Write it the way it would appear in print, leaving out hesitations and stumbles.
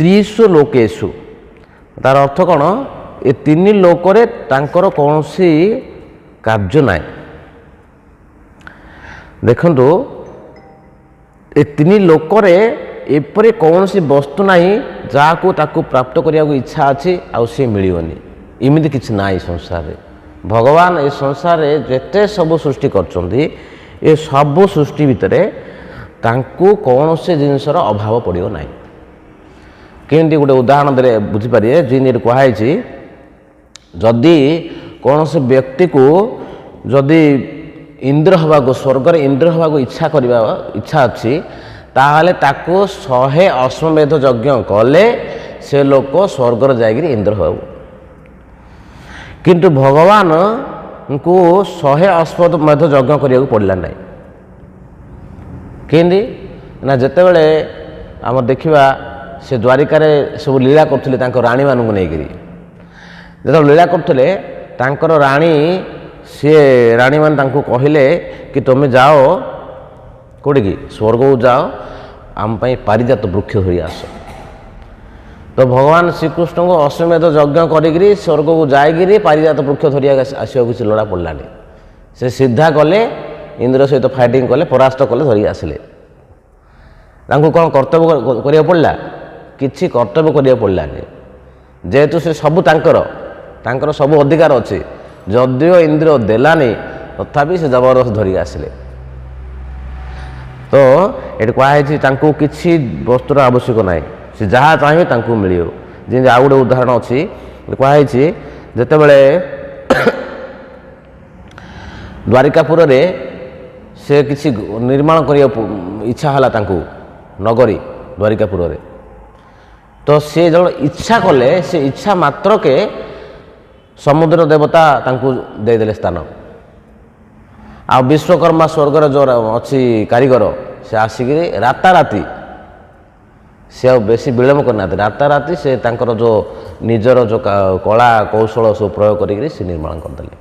त्रिषु लोकेशु तार अर्थ कौन ए तीन लोकरे तांकर कौनसी कार्य ना देखंतु ए तीन लोकरे एपरि कौन सी वस्तु ना जहाँ ताकू प्राप्त करने को इच्छा अच्छी आउ सी मिलनी इमिति किसी ना संसार रे भगवान ए संसार रे जेते सब सृष्टि करछंती ए सब सृष्टि भितर तांकू कौन से जिनसर अभाव पड़ो ना केमती गोटे उदाहरण दे बुझीपारे जिन कहुई जदि कौन से व्यक्ति को जदि इंद्र हवा को स्वर्ग इंद्र हवा को इच्छा करवा इच्छा अच्छी ताहले ताको 100 अश्वमेध यज्ञ कले से लोक स्वर्ग जाकर इंद्र हो किंतु भगवान को 100 अश्वमेध यज्ञ करने पड़ला ना केंदी ना जिते बड़े आम देखा से द्वारिकार सब लीला करते राणी मानू नहीं जो लीला करते राणी सी राणी मान कहले कि तुम्हें जाओ कौटी की स्वर्ग को जाओ आम पारिजात वृक्ष धरी आस तो भगवान श्रीकृष्ण को अश्वमेध यज्ञ करी स्वर्ग को जाए पारिजात वृक्ष धरी आसवा किसी लड़ा पड़लानी से सीधा गले इंद्र सहित फाइटिंग कले परास्त कले धरी आसिले कौन कर्तव्य करिया पड़ला किछि कर्तव्य करिया पड़लानी जेहेतु से सबू तांकर सब अधिकार अच्छे जदिओ इंद्र देलानी तथापि से जबरदस्त धरिक आसिले तो ये कहुई किसी वस्तुर आवश्यक ना से जहाँ चाहिए तांको मिलियो जमी आउ गोटे उदाहरण अच्छी कहुई जिते बड़े द्वारिकापुर रे से किसी निर्माण करने इच्छा है नगरी द्वारिकापुर रे तो से जब इच्छा कले से इच्छा मात्र के समुद्र देवता तांको देदेले स्थान आ विश्वकर्मा स्वर्गर जो अच्छी कारीगर से आसिक राताराति से बेसी विलम्ब करना राताराति से तांकर जो निजर जो कला कौशल सब प्रयोग करी निर्माण करदे।